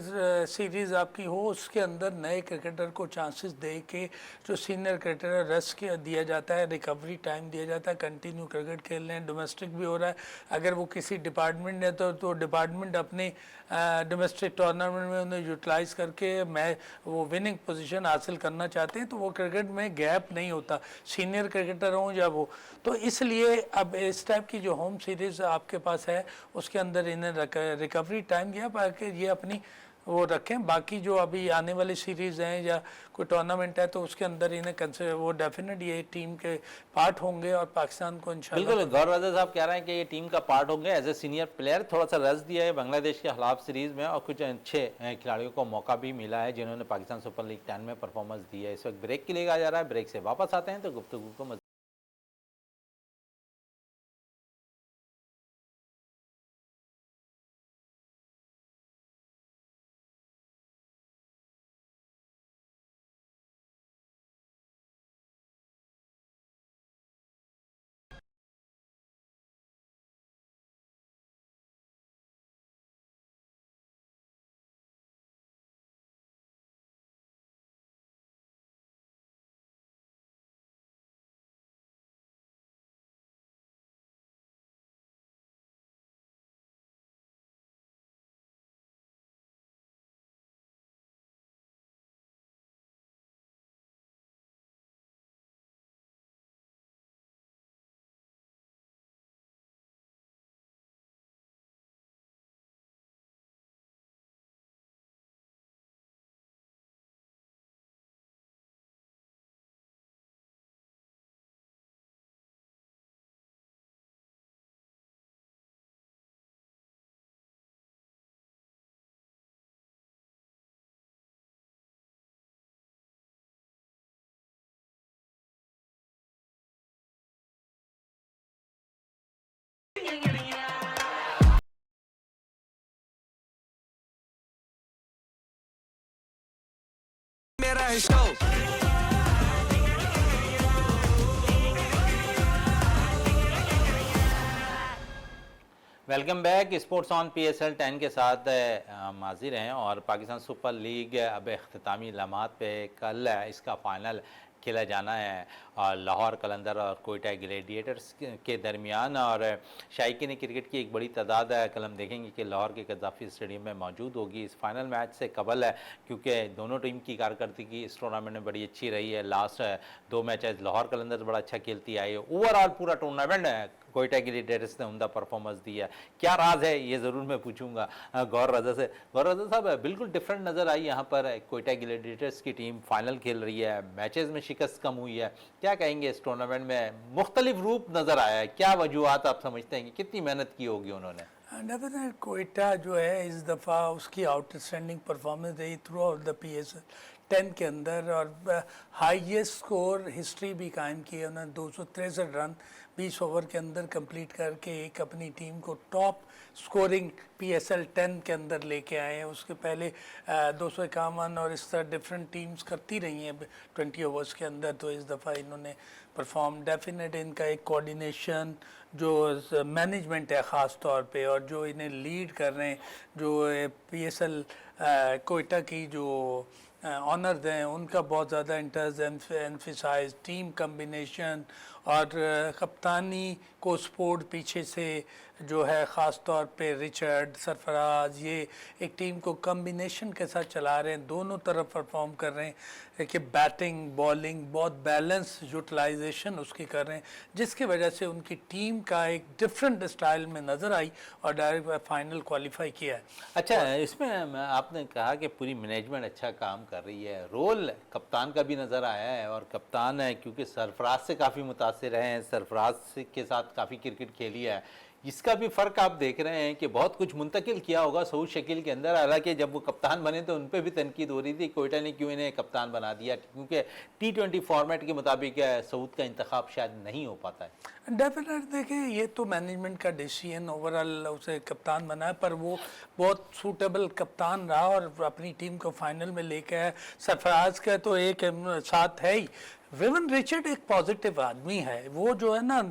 सीरीज आपकी हो, उसके अंदर नए क्रिकेटर को चांसेस दे के जो सीनियर क्रिकेटर रेस्ट के दिया जाता है, रिकवरी टाइम दिया जाता है, कंटिन्यू क्रिकेट खेल रहे हैं, डोमेस्टिक भी हो रहा है। अगर वो किसी डिपार्टमेंट है तो डिपार्टमेंट अपने डोमेस्टिक टूर्नामेंट में उन्हें यूटिलाइज करके मैं वो विनिंग पोजीशन हासिल करना चाहते हैं, तो वो क्रिकेट में गैप नहीं होता, सीनियर क्रिकेटर हों या वो। तो इसलिए अब इस टाइप की जो होम सीरीज़ आपके पास है उसके अंदर इन्हें रिकवरी टाइम दिया ताकि ये अपनी वो रखें। बाकी जो अभी आने वाली सीरीज़ हैं या कोई टूर्नामेंट है तो उसके अंदर इन्हें कंसिडर वो डेफिनेट ये टीम के पार्ट होंगे और पाकिस्तान को इंशाल्लाह।
बिल्कुल, गौर रज़ा साहब कह रहे हैं कि ये टीम का पार्ट होंगे एज ए सीनियर प्लेयर। थोड़ा सा रेस्ट दिया है बांग्लादेश के खिलाफ सीरीज़ में, और कुछ अच्छे खिलाड़ियों को मौका भी मिला है जिन्होंने पाकिस्तान सुपर लीग 10 में परफॉर्मेंस दी है। इस वक्त ब्रेक के लिए कहा जा रहा है, ब्रेक से वापस आते हैं तो गुफ्तगू को
मेरा है show.
Welcome back. Sports on PSL 10 के साथ हम हाजिर हैं, और पाकिस्तान सुपर लीग अब अख्तामी लम्हात पे कल इसका फ़ाइनल खेला जाना है, और लाहौर कलंदर और कोयटा ग्लेडिएटर्स के दरमियान। और शायकीन क्रिकेट की एक बड़ी तादाद कल हम देखेंगे कि लाहौर के गद्दाफ़ी स्टेडियम में मौजूद होगी इस फाइनल मैच से कबल है, क्योंकि दोनों टीम की कारकर्दगी इस टूर्नामेंट में बड़ी अच्छी रही है। लास्ट 2 मैचेस लाहौर कलंदर बड़ा अच्छा खेलती आई है। ओवरऑल पूरा टूर्नामेंट कोयटा ग्लेडिएटर्स ने उमदा परफॉर्मेंस दिया। क्या राज है ये ज़रूर मैं पूछूंगा गौर रज़ा से। गौर रज़ा साहब, बिल्कुल डिफरेंट नज़र आई यहाँ पर कोयटा ग्लेडिएटर्स की टीम फाइनल खेल रही है, मैचेस में शिकस्त कम हुई है, क्या कहेंगे इस टूर्नामेंट में मुख्तलिफ रूप नज़र आया है, क्या वजूहत आप समझते हैं कि कितनी मेहनत की होगी उन्होंने?
डेफिनेट कोयटा जो है इस दफ़ा उसकी आउटस्टैंडिंग परफॉर्मेंस रही थ्रू आउट द PSL 10 के अंदर, और हाईएस्ट स्कोर हिस्ट्री भी कायम की है उन्होंने। 263 रन 20 ओवर के अंदर कंप्लीट करके एक अपनी टीम को टॉप स्कोरिंग PSL 10 के अंदर लेके आए हैं। उसके पहले 251 और इस तरह डिफरेंट टीम्स करती रही हैं 20 ओवर्स के अंदर, तो इस दफ़ा इन्होंने परफॉर्म। डेफिनेट इनका एक कोऑर्डिनेशन जो मैनेजमेंट है ख़ास तौर पे, और जो इन्हें लीड कर रहे हैं जो PSL कोयटा की जो ऑनर्स हैं, उनका बहुत ज़्यादा इंटरेस्ट एम्फिसाइज टीम कम्बिनेशन और कप्तानी को सपोर्ट पीछे से जो है ख़ास तौर पे रिचर्ड, सरफराज, ये एक टीम को कम्बिनेशन के साथ चला रहे हैं, दोनों तरफ परफॉर्म कर रहे हैं कि बैटिंग बॉलिंग बहुत बैलेंस यूटिलाइजेशन उसकी कर रहे हैं, जिसकी वजह से उनकी टीम का एक डिफरेंट स्टाइल में नज़र आई और डायरेक्ट फाइनल क्वालिफाई किया है।
अच्छा, इसमें आपने कहा कि पूरी मैनेजमेंट अच्छा काम कर रही है, रोल कप्तान का भी नज़र आया है और कप्तान है क्योंकि सरफराज से काफ़ी मुतासिर हैं, सरफराज के साथ काफ़ी क्रिकेट खेली है, इसका भी फ़र्क आप देख रहे हैं कि बहुत कुछ मुंतकिल किया होगा सऊद शकील के अंदर। हालांकि जब वो कप्तान बने तो उन पर भी तनकीद हो रही थी कोयटा ने क्यों इन्हें कप्तान बना दिया, क्योंकि T20 फॉर्मेट के मुताबिक सऊद का इंतखाब शायद नहीं हो पाता है।
डेफिनेट देखिए, ये तो मैनेजमेंट का डिसीजन, ओवरऑल उसे कप्तान बनाया, पर वो बहुत सूटेबल कप्तान रहा और अपनी टीम को फाइनल में लेके आया। सरफराज का तो एक साथ है ही, विवन रिचर्ड एक पॉजिटिव आदमी है, वो जो है ना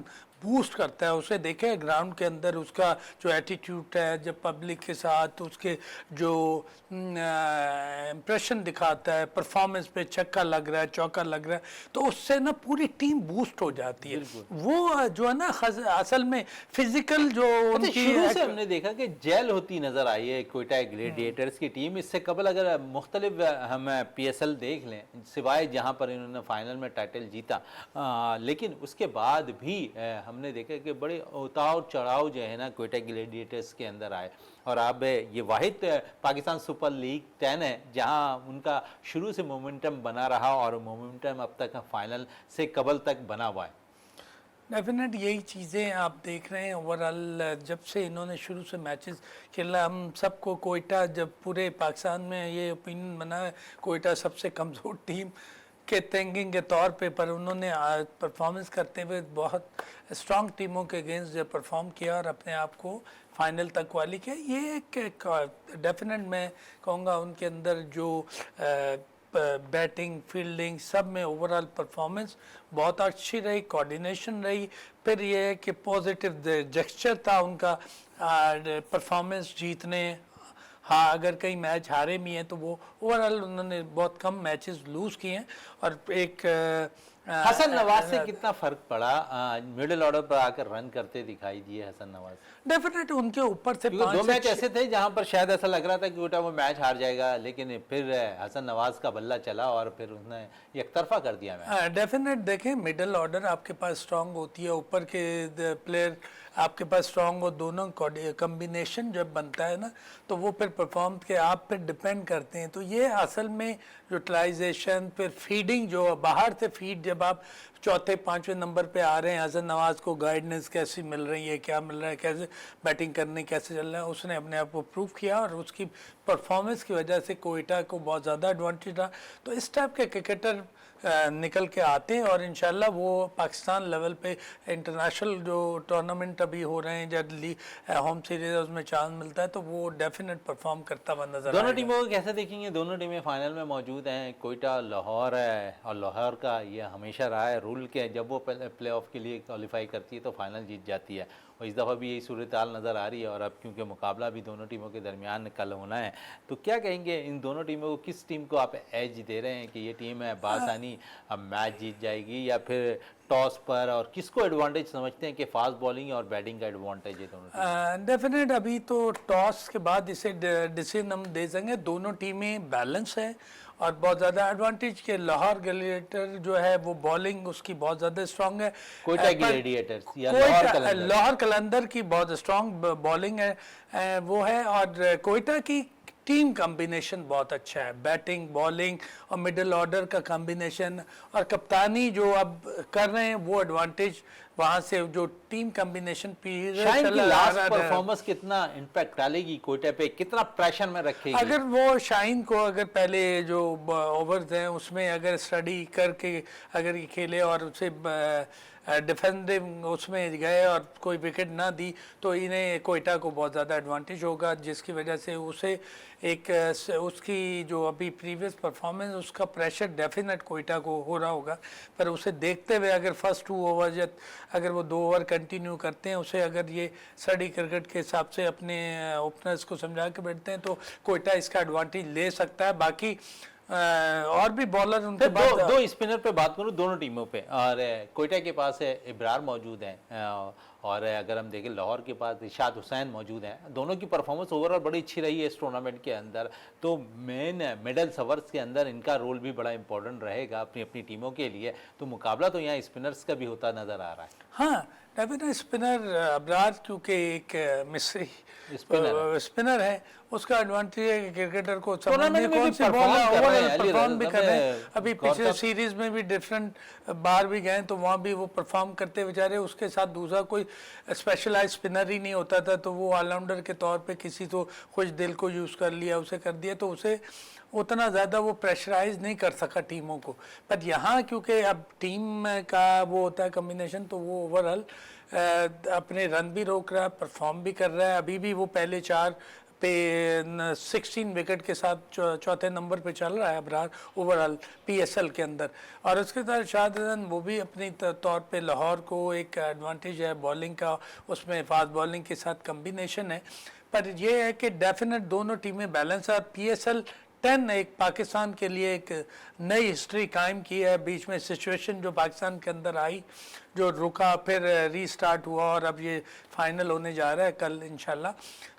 बूस्ट करता है, उसे देखे ग्राउंड के अंदर उसका जो एटीट्यूड है जब पब्लिक के साथ, उसके जो इम्प्रेशन दिखाता है, परफॉर्मेंस पे छक्का लग रहा है, चौका लग रहा है, तो उससे ना पूरी टीम बूस्ट हो जाती है। वो जो है ना असल में फिजिकल जो उनकी
शुरू से हमने देखा कि जेल होती नजर आई है कोयटा ग्लेडिएटर्स की टीम। इससे कबल अगर मुख्तलिफ हम PSL देख लें, सिवाय जहां पर इन्होंने फाइनल में टाइटल जीता, लेकिन उसके बाद भी हमने देखा कि बड़े उतार चढ़ाव जो है ना कोयटा ग्लेडिएटर्स के अंदर आए। और अब ये वाहिद पाकिस्तान सुपर लीग 10 है जहां उनका शुरू से मोमेंटम बना रहा और मोमेंटम अब तक फाइनल से कबल तक बना हुआ है।
डेफिनेट यही चीज़ें आप देख रहे हैं ओवरऑल, जब से इन्होंने शुरू से मैचेस खेला, हम सबको कोयटा, जब पूरे पाकिस्तान में ये ओपिनियन बना है कोयटा सबसे कमज़ोर टीम के थिंकिंग के तौर पे, पर उन्होंने परफॉर्मेंस करते हुए बहुत स्ट्रॉन्ग टीमों के अगेंस्ट जब परफॉर्म किया और अपने आप को फाइनल तक क्वाली किया, ये एक डेफिनेट मैं कहूँगा उनके अंदर जो बैटिंग फील्डिंग सब में ओवरऑल परफॉर्मेंस बहुत अच्छी रही, कोऑर्डिनेशन रही, फिर ये है कि पॉजिटिव जेस्चर था उनका परफॉर्मेंस जीतने। हाँ, अगर कई मैच हारे भी हैं तो वो ओवरऑल उन्होंने बहुत कम मैचेस लूज़ किए हैं। और एक
हसन नवाज से कितना फर्क पड़ा, मिडिल ऑर्डर पर आकर रन करते दिखाई दिए हसन नवाज?
डेफिनेट उनके ऊपर से
दो मैच ऐसे थे जहां पर शायद ऐसा लग रहा था कि वो मैच हार जाएगा, लेकिन फिर हसन नवाज का बल्ला चला और फिर उसने एक तरफा कर दिया मैच।
डेफिनेट देखें, मिडिल ऑर्डर आपके पास स्ट्रांग होती है, ऊपर के प्लेयर आपके पास स्ट्रांग हो, दोनों कॉम्बिनेशन जब बनता है ना तो वो फिर परफॉर्म के आप पे डिपेंड करते हैं। तो ये असल में यूटिलाइजेशन, फिर फीडिंग, जो बाहर से फीड, जब आप चौथे पांचवें नंबर पे आ रहे हैं, हसन नवाज को गाइडेंस कैसी मिल रही है, क्या मिल रहा है, कैसे बैटिंग करने कैसे चल रहा है, उसने अपने आप को प्रूव किया और उसकी परफॉर्मेंस की वजह से कोयटा को बहुत ज़्यादा एडवांटेज रहा। तो इस टाइप के क्रिकेटर निकल के आते हैं और इंशाल्लाह वो पाकिस्तान लेवल पे इंटरनेशनल जो टूर्नामेंट अभी हो रहे हैं, जब होम सीरीज उसमें चांस मिलता है तो वो डेफिनेट परफॉर्म करता हुआ नजर आएगा।
दोनों टीमों को कैसे देखेंगे? दोनों टीमें फाइनल में मौजूद हैं, कोयटा लाहौर है और लाहौर का ये हमेशा रहा है रूल के जब वो प्ले ऑफ के लिए क्वालिफाई करती है तो फाइनल जीत जाती है, और इस दफ़ा भी यही सूरत हाल नज़र आ रही है। और अब क्योंकि मुकाबला भी दोनों टीमों के दरमियान कल होना है, तो क्या कहेंगे इन दोनों टीमों को, किस टीम को आप एज दे रहे हैं कि ये टीम है बासानी अब मैच जीत जाएगी, या फिर टॉस पर, और किसको एडवांटेज समझते हैं कि फास्ट बॉलिंग और बैटिंग का एडवांटेज है दोनों?
डेफिनेट अभी तो टॉस के बाद इसे डिसीजन हम दे सकेंगे, दोनों टीमें बैलेंस है और बहुत ज़्यादा एडवांटेज के लाहौर ग्लेडिएटर जो है वो बॉलिंग उसकी बहुत ज़्यादा स्ट्रांग है,
कोयटा ग्लेडिएटर्स या
लाहौर कलंदर की बहुत स्ट्रांग बॉलिंग है वो है, और कोयटा की टीम कॉम्बिनेशन बहुत अच्छा है, बैटिंग बॉलिंग और मिडिल ऑर्डर का कॉम्बिनेशन और कप्तानी जो अब कर रहे हैं वो एडवांटेज वहाँ से जो टीम कॉम्बिनेशन
परफॉर्मेंस कितना इम्पैक्ट डालेगी कोयटा पे, कितना प्रेशर में रखेगी?
अगर वो शाइन को अगर पहले जो ओवर्स हैं उसमें अगर स्टडी करके अगर ये खेले और उसे डिफेंसिव उसमें गए और कोई विकेट ना दी तो इन्हें कोयटा को बहुत ज़्यादा एडवांटेज होगा, जिसकी वजह से उसे एक उसकी जो अभी प्रीवियस परफॉर्मेंस उसका प्रेशर डेफिनेट कोयटा को हो रहा होगा, पर उसे देखते हुए अगर फर्स्ट 2 ओवर अगर वो 2 ओवर कंटिन्यू करते हैं, उसे अगर ये स्टडी क्रिकेट के हिसाब से अपने ओपनर्स को समझा के बैठते हैं तो कोयटा इसका एडवांटेज ले सकता है। बाकी और भी बॉलर उनके
फिर
बाद
दो स्पिनर पे बात करूं दोनों टीमों पे, और कोयटा के पास है इब्रार मौजूद है, और अगर हम देखें लाहौर के पास इशाद हुसैन मौजूद हैं। दोनों की परफॉर्मेंस ओवरऑल बड़ी अच्छी रही है इस टूर्नामेंट के अंदर, तो मेन मिडल ओवर्स के अंदर इनका रोल भी बड़ा इंपॉर्टेंट रहेगा अपनी अपनी टीमों के लिए। तो मुकाबला तो यहाँ स्पिनर्स का भी होता नजर आ रहा है।
हाँ, डेफिनेट स्पिनर अबरार क्योंकि एक मिस्री स्पिनर है, उसका एडवांटेज है कि क्रिकेटर को समझने कौन सी बॉल ओवरऑल परफॉर्म भी कर रहे हैं। अभी पिछले सीरीज में भी डिफरेंट बार भी गए तो वहाँ भी वो परफॉर्म करते बेचारे, उसके साथ दूसरा कोई स्पेशलाइज स्पिनर ही नहीं होता था, तो वो ऑलराउंडर के तौर पे किसी तो खुश दिल को यूज़ कर लिया, उसे कर दिया, तो उसे उतना ज़्यादा वो प्रेशराइज नहीं कर सका टीमों को। पर यहाँ क्योंकि अब टीम का वो होता है कम्बिनेशन, तो वो ओवरऑल अपने रन भी रोक रहा है, परफॉर्म भी कर रहा है। अभी भी वो पहले 4 पे 16 विकेट के साथ चौथे नंबर पे चल रहा है अबरार ओवरऑल पीएसएल के अंदर। और उसके साथ शाहजहान वो भी अपनी तौर पे लाहौर को एक एडवांटेज है बॉलिंग का, उसमें फास्ट बॉलिंग के साथ कम्बिनेशन है। पर ये है कि डेफिनेट दोनों टीमें बैलेंस है। पीएसएल 10 एक पाकिस्तान के लिए एक नई हिस्ट्री कायम की है। बीच में सिचुएशन जो पाकिस्तान के अंदर आई, जो रुका, फिर रीस्टार्ट हुआ और अब ये फाइनल होने जा रहा है कल इंशाल्लाह।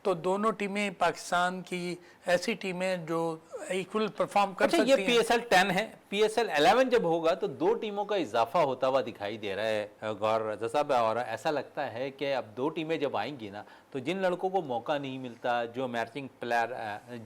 तो दोनों टीमें पाकिस्तान की ऐसी टीमें जो इक्वल परफॉर्म कर सकती हैं।
ये पीएसएल 10 है, पीएसएल 11 जब होगा तो 2 टीमों का इजाफा होता हुआ दिखाई दे रहा है गौर रजा साहब। और ऐसा लगता है कि अब 2 टीमें जब आएंगी ना, तो जिन लड़कों को मौका नहीं मिलता, जो मैचिंग प्लेयर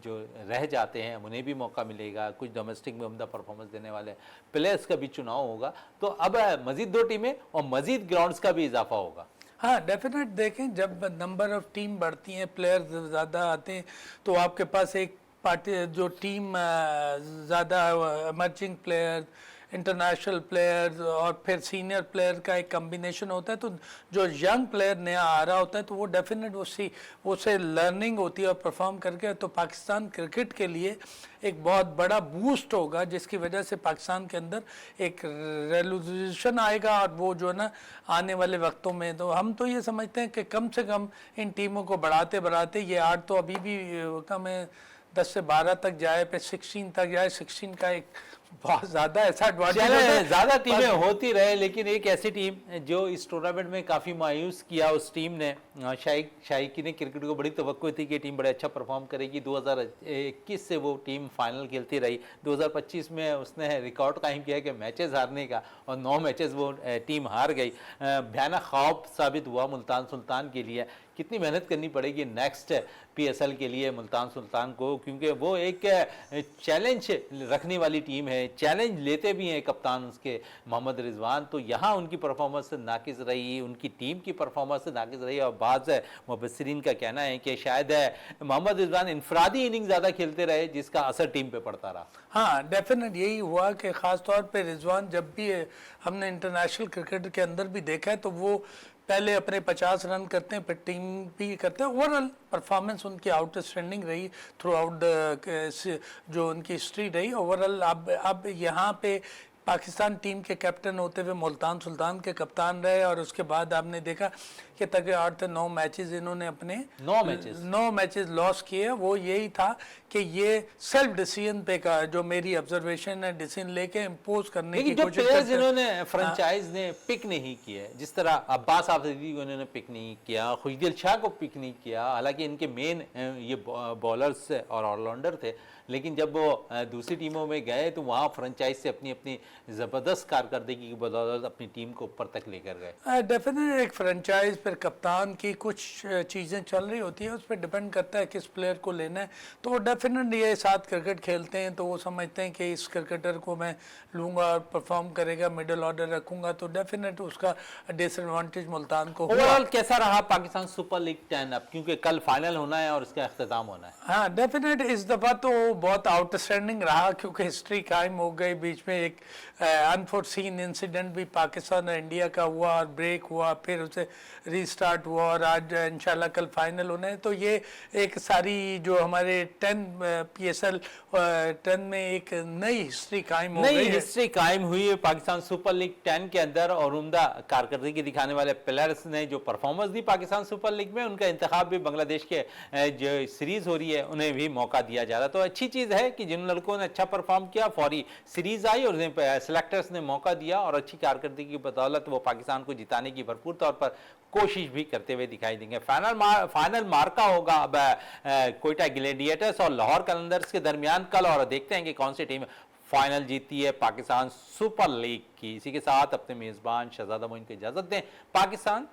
जो रह जाते हैं, उन्हें भी मौका मिलेगा। कुछ डोमेस्टिक में उम्दा परफॉर्मेंस देने वाले प्लेयर्स का भी चुनाव होगा। तो अब मजीद 2 टीमें और मजीद ग्राउंड्स का भी इजाफा होगा।
हाँ, डेफिनेट देखें जब नंबर ऑफ टीम बढ़ती हैं, प्लेयर्स ज़्यादा आते हैं, तो आपके पास एक पार्टी जो टीम ज़्यादा इमर्जिंग प्लेयर, इंटरनेशनल प्लेयर्स और फिर सीनियर प्लेयर का एक कम्बिनेशन होता है। तो जो यंग प्लेयर नया आ रहा होता है तो वो डेफिनेट उससे लर्निंग होती है और परफॉर्म करके, तो पाकिस्तान क्रिकेट के लिए एक बहुत बड़ा बूस्ट होगा, जिसकी वजह से पाकिस्तान के अंदर एक रेवोल्यूशन आएगा। और वो जो है ना आने वाले वक्तों में, तो हम तो ये समझते हैं कि कम से कम इन टीमों को बढ़ाते बढ़ाते ये 8 तो अभी भी कम है, 10 से 12 तक जाए, फिर 16 तक जाए। 16 का एक बहुत ज्यादा ऐसा एडवांटेज,
ज्यादा टीमें होती रहे, लेकिन एक ऐसी टीम जो इस टूर्नामेंट में काफी मायूस किया उस टीम ने, शाइकी ने क्रिकेट को बड़ी तवक्को थी कि टीम बड़े अच्छा परफॉर्म करेगी। 2021 से वो टीम फाइनल खेलती रही, 2025 में उसने रिकॉर्ड कायम किया कि मैचेस हारने का, और 9 मैचेस वो टीम हार गई। भयानक ख्वाब साबित हुआ मुल्तान सुल्तान के लिए। कितनी मेहनत करनी पड़ेगी नेक्स्ट पीएसएल के लिए मुल्तान सुल्तान को, क्योंकि वो एक चैलेंज रखने वाली टीम है, चैलेंज लेते भी हैं कप्तान उसके मोहम्मद रिजवान। तो यहाँ उनकी परफॉर्मेंस नाकिस रही, उनकी टीम की परफॉर्मेंस नाकिस रही। और बाज़ मुबस्सिरीन का कहना है कि शायद मोहम्मद रिजवान इनफरादी इनिंग ज़्यादा खेलते रहे, जिसका असर टीम पे पड़ता रहा।
हाँ, डेफिनेट यही हुआ कि ख़ास तौर पे रिजवान जब भी हमने इंटरनेशनल क्रिकेट के अंदर भी देखा है, तो वो पहले अपने 50 रन करते हैं, फिर टीम भी करते हैं। ओवरऑल परफॉर्मेंस उनकी आउटस्टैंडिंग रही थ्रू आउट जो उनकी हिस्ट्री रही ओवरऑल। अब यहाँ पे पाकिस्तान टीम के कैप्टन होते हुए मुल्तान सुल्तान के कप्तान रहे, और उसके बाद आपने देखा कि तक 8 से 9 मैचेस इन्होंने अपने 9 मैचेस लॉस किए। वो यही था कि ये सेल्फ डिसीजन पे का जो मेरी ऑब्जर्वेशन है, डिसीजन लेके इम्पोज करने की कोशिश करते हैं।
जिन्होंने फ्रेंचाइज ने पिक नहीं किया, जिस तरह अब्बास आफरीदी को इन्होंने पिक नहीं किया, खुशदिल शाह को पिक नहीं किया, हालांकि इनके मेन ये बॉलर्स और ऑलराउंडर थे, लेकिन जब वो दूसरी टीमों में गए तो वहाँ फ्रेंचाइज से अपनी अपनी ज़बरदस्त कारकर्दगी की बदौलत अपनी टीम को ऊपर तक लेकर गए।
डेफिनेट एक फ्रेंचाइज फिर कप्तान की कुछ चीज़ें चल रही होती है, उस पर डिपेंड करता है किस प्लेयर को लेना है। तो वो डेफिनेट ये साथ क्रिकेट खेलते हैं, तो वो समझते हैं कि इस क्रिकेटर को मैं लूँगा और परफॉर्म करेगा, मिडिल ऑर्डर रखूँगा, तो डेफिनेट उसका डिसएडवांटेज मुल्तान को हुआ।
ओवरऑल कैसा रहा पाकिस्तान सुपर लीग 10 अब, क्योंकि कल फाइनल होना है और इसका अख्ताम होना है?
हाँ, डेफिनेट इस दफ़ा तो बहुत आउटस्टैंडिंग रहा, क्योंकि हिस्ट्री कायम हो गई। बीच में एक अनफोर्सीन इंसिडेंट भी पाकिस्तान और इंडिया का हुआ और ब्रेक हुआ, फिर उसे रीस्टार्ट हुआ और आज इंशाल्लाह कल फाइनल होना है। तो ये एक सारी जो हमारे 10 PSL 10 में एक नई हिस्ट्री कायम हो
नई
गई है।
हिस्ट्री कायम हुई है पाकिस्तान सुपर लीग 10 के अंदर, और उम्दा कारकर्दगी दिखाने वाले प्लेयर्स ने जो परफॉर्मेंस दी पाकिस्तान सुपर लीग में, उनका इंतखाब भी बांग्लादेश के जो सीरीज हो रही है उन्हें भी मौका दिया जा रहा है। तो अच्छी चीज़ है कि जिन लड़कों ने अच्छा परफॉर्म किया, फौरी सीरीज आई और उन्हें सेलेक्टर्स ने मौका दिया और अच्छी कारकर्दगी की बदौलत वो पाकिस्तान को जिताने की भरपूर तौर पर कोशिश भी करते हुए दिखाई देंगे। फाइनल मार्का होगा अब कोयटा ग्लैडिएटर्स और लाहौर कलंदर्स के दरमियान कल, और देखते हैं कि कौन सी टीम फाइनल जीती है पाकिस्तान सुपर लीग की। इसी के साथ अपने मेजबान शहजादा मोइन को इजाजत दें। पाकिस्तान